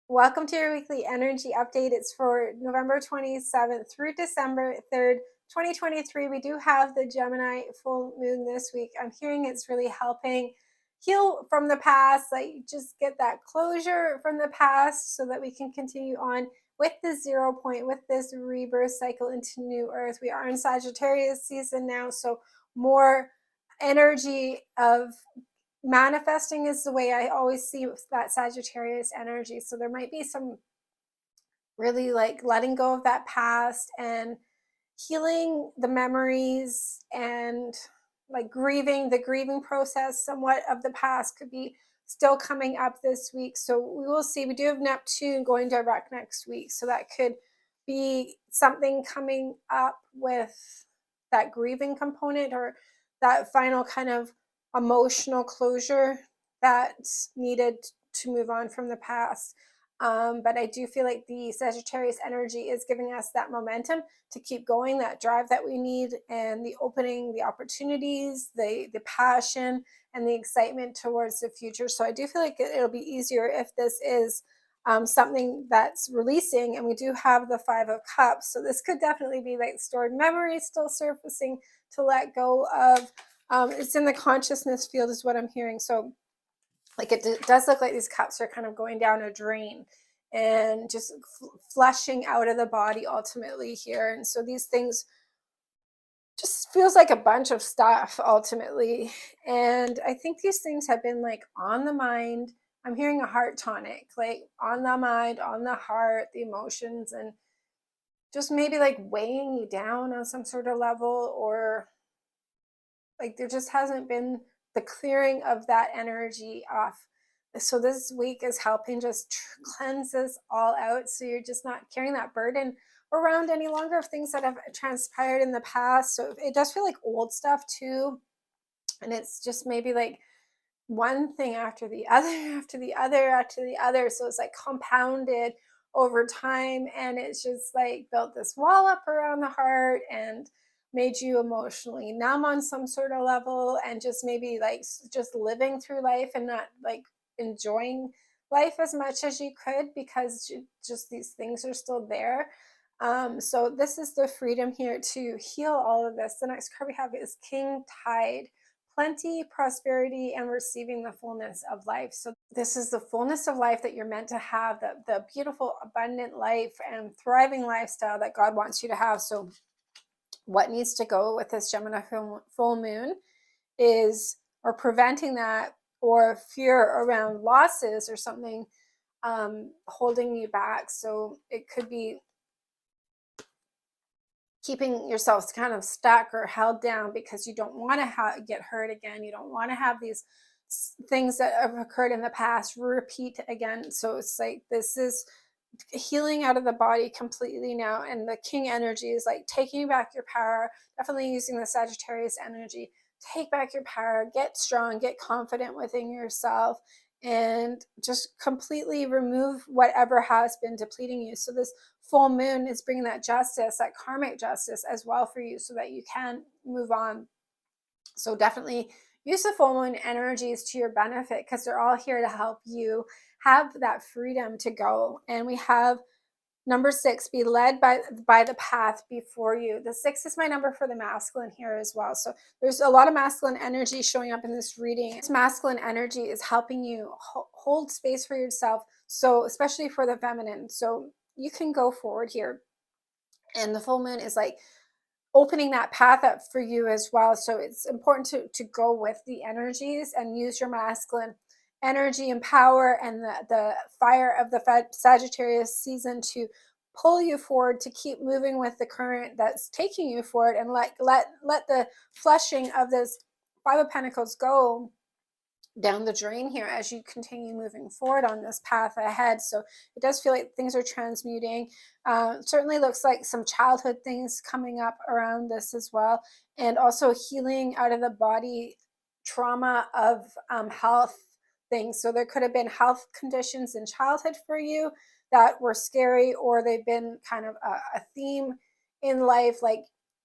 Welcome to your weekly energy update. It's for November 27th through December 3rd, 2023. We do have the Gemini full moon this week. I'm hearing it's really helping heal from the past, like just get that closure from the past so that we can continue on with the 0 point, with this rebirth cycle into new earth. We are in Sagittarius season now, so more energy of manifesting is the way I always see that Sagittarius energy. So there might be some really like letting go of that past and healing the memories and like grieving the grieving process somewhat of the past could be still coming up this week. So we will see. We do have Neptune going direct next week, so that could be something coming up with that grieving component or that final kind of emotional closure that's needed to move on from the past. But I do feel like the Sagittarius energy is giving us that momentum to keep going, that drive that we need, and the opening, the opportunities, the passion, and the excitement towards the future. So I do feel like it'll be easier if this is something that's releasing, and we do have the Five of Cups. So this could definitely be like stored memories still surfacing to let go of. It's in the consciousness field is what I'm hearing. So like it does look like these cups are kind of going down a drain and just flushing out of the body ultimately here. And so these things just feels like a bunch of stuff ultimately. And I think these things have been like on the mind. I'm hearing a heart tonic, like on the mind, on the heart, the emotions, and just maybe like weighing you down on some sort of level, or like there just hasn't been the clearing of that energy off. So this week is helping just cleanse this all out, so you're just not carrying that burden around any longer of things that have transpired in the past. So it does feel like old stuff too, and it's just maybe like one thing after the other after the other after the other, so it's like compounded over time, and it's just like built this wall up around the heart and made you emotionally numb on some sort of level, and just maybe like just living through life and not like enjoying life as much as you could because just these things are still there. So this is the freedom here to heal all of this. The next card we have is King Tide. Plenty, prosperity, and receiving the fullness of life. So this is the fullness of life that you're meant to have, the beautiful, abundant life and thriving lifestyle that God wants you to have. So what needs to go with this Gemini full moon is, or preventing that, or fear around losses or something holding you back. So it could be keeping yourself kind of stuck or held down because you don't want to get hurt again. You don't want to have these things that have occurred in the past repeat again. So it's like this is healing out of the body completely now. And the King energy is like taking back your power, definitely using the Sagittarius energy. Take back your power, get strong, get confident within yourself, and just completely remove whatever has been depleting you. So this full moon is bringing that justice, that karmic justice as well for you, so that you can move on. So definitely use the full moon energies to your benefit, because they're all here to help you have that freedom to go. And we have number 6, be led by the path before you. The 6 is my number for the masculine here as well. So there's a lot of masculine energy showing up in this reading. This masculine energy is helping you hold space for yourself. So especially for the feminine. So you can go forward here. And the full moon is like opening that path up for you as well. So it's important to go with the energies and use your masculine energy and power and the fire of the Sagittarius season to pull you forward, to keep moving with the current that's taking you forward, and let the flushing of this Five of Pentacles go down the drain here as you continue moving forward on this path ahead. So it does feel like things are transmuting. Certainly looks like some childhood things coming up around this as well, and also healing out of the body trauma of health things. So there could have been health conditions in childhood for you that were scary, or they've been kind of a theme in life, like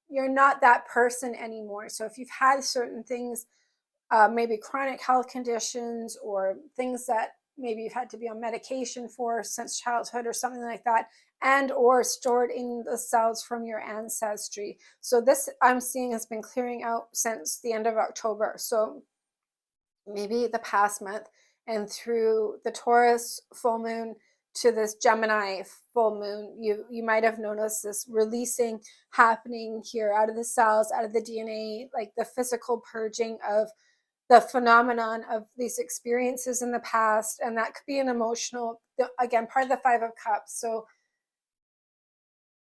you're not that person anymore. So if you've had certain things, maybe chronic health conditions or things that maybe you've had to be on medication for since childhood or something like that, and or stored in the cells from your ancestry. So this I'm seeing has been clearing out since the end of October. So maybe the past month, and through the Taurus full moon to this Gemini full moon, you might have noticed this releasing happening here out of the cells, out of the DNA, like the physical purging of the phenomenon of these experiences in the past. And that could be an emotional, again, part of the Five of Cups. So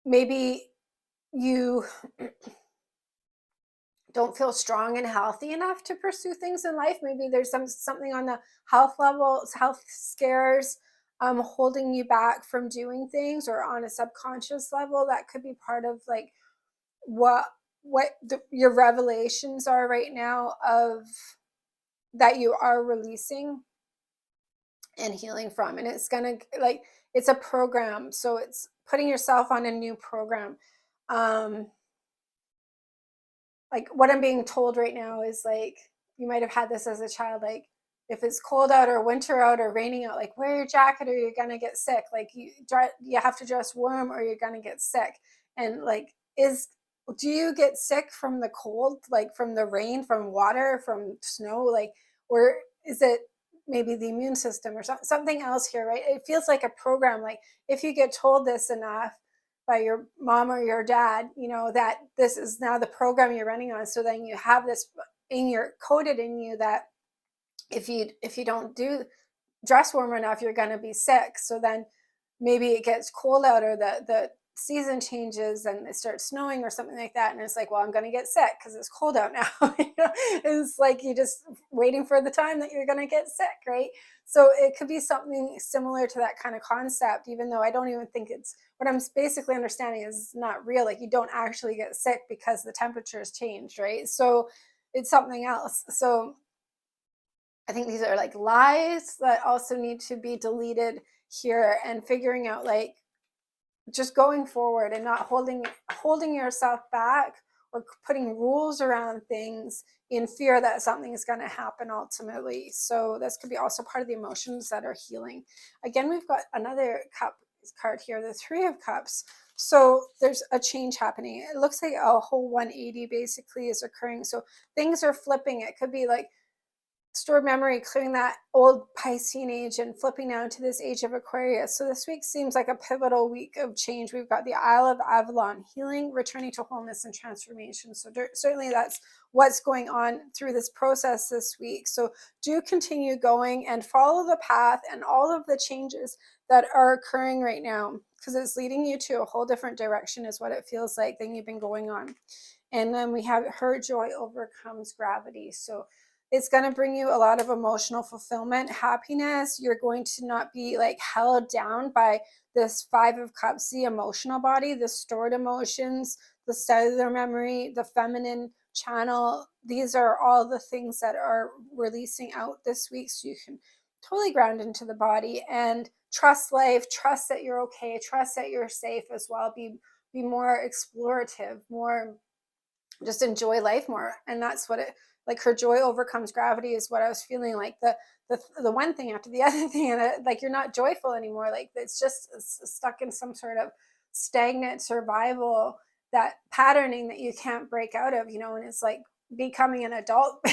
maybe you don't feel strong and healthy enough to pursue things in life. Maybe there's something on the health level, health scares, holding you back from doing things, or on a subconscious level that could be part of like what your revelations are right now of that you are releasing and healing from. And it's gonna, like, it's a program, so it's putting yourself on a new program. Like, what I'm being told right now is like, you might have had this as a child, like if it's cold out or winter out or raining out, like wear your jacket or you're gonna get sick. Like you have to dress warm or you're gonna get sick. And like, do you get sick from the cold, like from the rain, from water, from snow, like, or is it maybe the immune system or something else here, right? It feels like a program. Like if you get told this enough by your mom or your dad, you know, that this is now the program you're running on. So then you have this in your coded in you that if you don't do dress warm enough, you're going to be sick. So then maybe it gets cold out, or the season changes and it starts snowing or something like that, and it's like, well, I'm going to get sick because it's cold out now. It's like you just waiting for the time that you're going to get sick, right? So it could be something similar to that kind of concept, even though I don't even think it's, what I'm basically understanding is it's not real. Like you don't actually get sick because the temperatures changed, right? So it's something else. So I think these are like lies that also need to be deleted here, and figuring out like just going forward and not holding yourself back or putting rules around things in fear that something is going to happen ultimately. So this could be also part of the emotions that are healing. Again, we've got another cup card here, the Three of Cups. So there's a change happening. It looks like a whole 180 basically is occurring. So things are flipping. It could be like stored memory, clearing that old Piscean age and flipping now into this age of Aquarius. So this week seems like a pivotal week of change. We've got the Isle of Avalon, healing, returning to wholeness and transformation. So certainly that's what's going on through this process this week. So do continue going and follow the path and all of the changes that are occurring right now, because it's leading you to a whole different direction is what it feels like than you've been going on. And then we have her joy overcomes gravity. So it's going to bring you a lot of emotional fulfillment, happiness. You're going to not be like held down by this Five of Cups, the emotional body, the stored emotions, the cellular memory, the feminine channel. These are all the things that are releasing out this week. So you can totally ground into the body and trust life, trust that you're okay, trust that you're safe as well. Be more explorative, more, just enjoy life more. And that's what it, like her joy overcomes gravity is what I was feeling like, the one thing after the other thing, and like you're not joyful anymore. Like it's just stuck in some sort of stagnant survival, that patterning that you can't break out of, you know. And it's like becoming an adult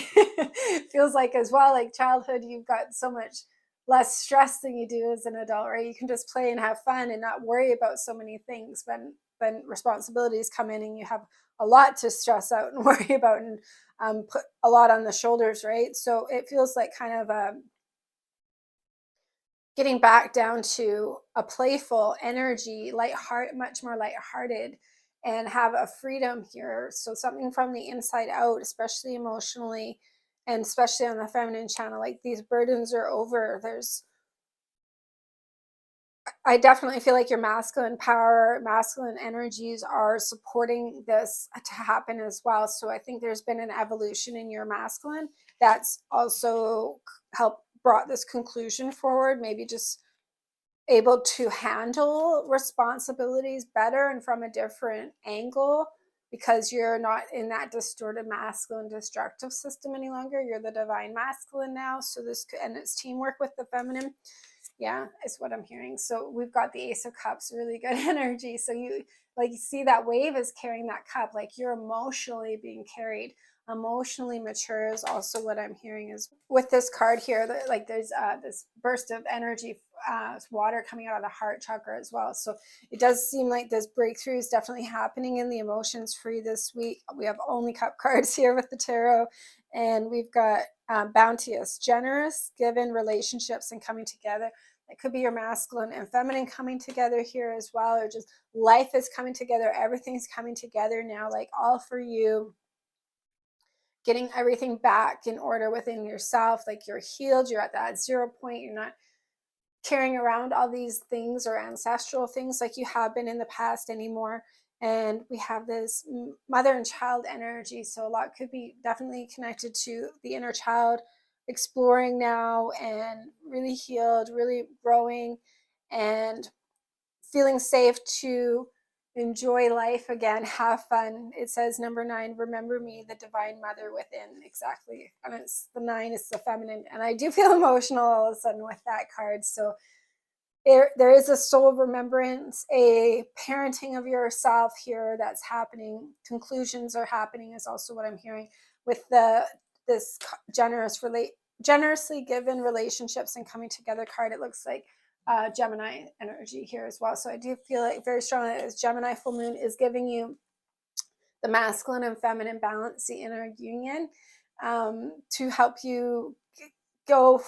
feels like as well. Like childhood, you've got so much less stress than you do as an adult, right? You can just play and have fun and not worry about so many things. When responsibilities come in and you have a lot to stress out and worry about, and put a lot on the shoulders, right? So it feels like kind of getting back down to a playful energy, much more lighthearted, and have a freedom here. So something from the inside out, especially emotionally, and especially on the feminine channel, like these burdens are over. I definitely feel like your masculine power, masculine energies are supporting this to happen as well. So I think there's been an evolution in your masculine that's also helped brought this conclusion forward, maybe just able to handle responsibilities better and from a different angle, because you're not in that distorted masculine destructive system any longer. You're the divine masculine now. So this, and it's teamwork with the feminine. Yeah, is what I'm hearing. So we've got the Ace of Cups, really good energy. So you see that wave is carrying that cup, like you're emotionally being carried, emotionally mature is also what I'm hearing. Is with this card here, that like there's this burst of energy, water coming out of the heart chakra as well. So it does seem like this breakthrough is definitely happening in the emotions free this week. We have only cup cards here with the tarot, and we've got bounteous, generous, given relationships and coming together. It could be your masculine and feminine coming together here as well, or just life is coming together. Everything's coming together now, like all for you. Getting everything back in order within yourself, like you're healed, you're at that 0 point, you're not carrying around all these things or ancestral things like you have been in the past anymore. And we have this mother and child energy, so a lot could be definitely connected to the inner child exploring now and really healed, really growing and feeling safe to enjoy life again, have fun. It says number 9, remember me, the divine mother within. Exactly. And it's the 9, it's the feminine. And I do feel emotional all of a sudden with that card. So there is a soul remembrance, a parenting of yourself here that's happening. Conclusions are happening is also what I'm hearing with this generously given relationships and coming together card. It looks like Gemini energy here as well. So I do feel like very strongly that this Gemini full moon is giving you the masculine and feminine balance, the inner union, to help you go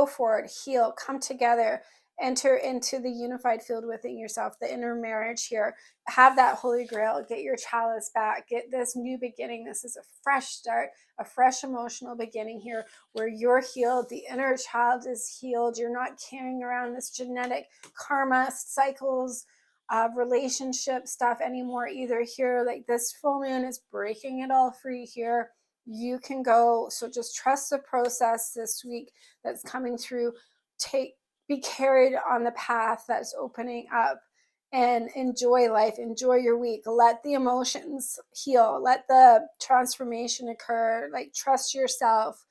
forward, heal, come together, enter into the unified field within yourself, the inner marriage here. Have that holy grail, get your chalice back, get this new beginning. This is a fresh start, a fresh emotional beginning here where you're healed, the inner child is healed. You're not carrying around this genetic karma cycles of relationship stuff anymore either here. Like this full moon is breaking it all free here. You can go. So just trust the process this week that's coming through. Be carried on the path that's opening up and enjoy life, enjoy your week. Let the emotions heal, let the transformation occur, like trust yourself.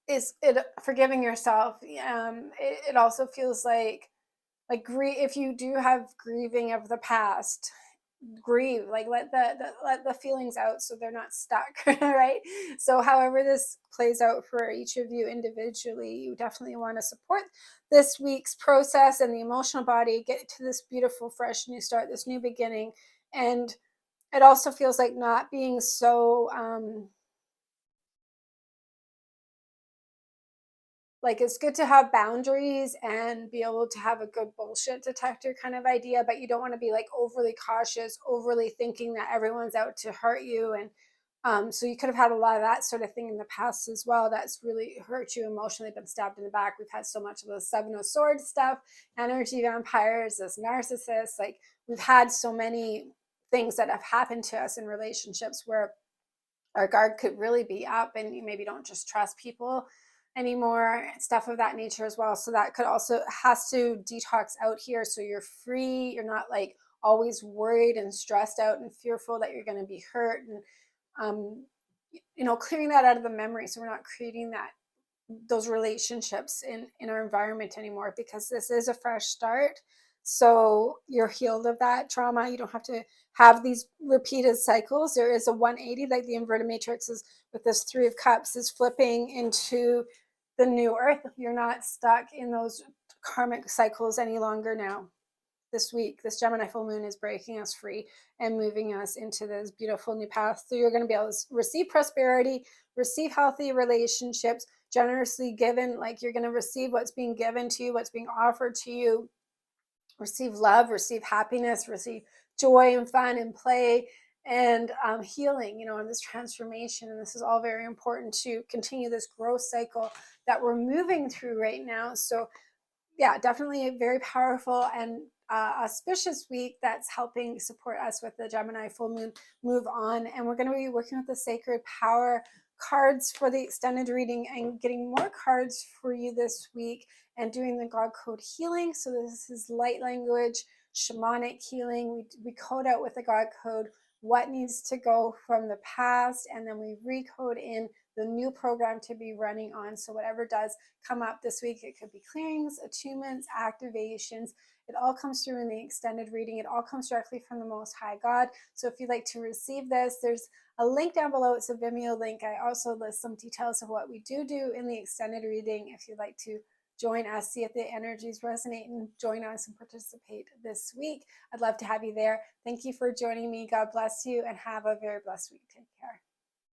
Is it forgiving yourself? It also feels like if you do have grieving of the past, grieve, like let the feelings out so they're not stuck. Right? So however this plays out for each of you individually, you definitely want to support this week's process and the emotional body, get to this beautiful fresh new start, this new beginning. And it also feels like not being so like it's good to have boundaries and be able to have a good bullshit detector kind of idea, but you don't want to be like overly cautious, overly thinking that everyone's out to hurt you. And so you could have had a lot of that sort of thing in the past as well. That's really hurt you emotionally, been stabbed in the back. We've had so much of the 7 of Swords stuff, energy vampires, this narcissist. Like we've had so many things that have happened to us in relationships where our guard could really be up and you maybe don't just trust people anymore, stuff of that nature as well. So that could also has to detox out here so you're free. You're not like always worried and stressed out and fearful that you're going to be hurt. And clearing that out of the memory so we're not creating those relationships in our environment anymore, because this is a fresh start. So you're healed of that trauma. You don't have to have these repeated cycles. There is a 180, like the inverted matrix is with this 3 of Cups is flipping into the new earth. You're not stuck in those karmic cycles any longer now. This week, this Gemini full moon is breaking us free and moving us into this beautiful new path. So you're going to be able to receive prosperity, receive healthy relationships, generously given, like you're going to receive what's being given to you, what's being offered to you, receive love, receive happiness, receive joy and fun and play and healing, and this transformation. And this is all very important to continue this growth cycle that we're moving through right now. So yeah, definitely a very powerful and auspicious week that's helping support us with the Gemini full moon move on. And we're going to be working with the sacred power cards for the extended reading and getting more cards for you this week and doing the God code healing. So this is light language shamanic healing. We code out with the God code what needs to go from the past, and then we recode in the new program to be running on. So whatever does come up this week, it could be clearings, attunements, activations. It all comes through in the extended reading. It all comes directly from the Most High God. So if you'd like to receive this, there's a link down below. It's a Vimeo link. I also list some details of what we do in the extended reading if you'd like to join us, see if the energies resonate, and join us and participate this week. I'd love to have you there. Thank you for joining me. God bless you, and have a very blessed week. Take care.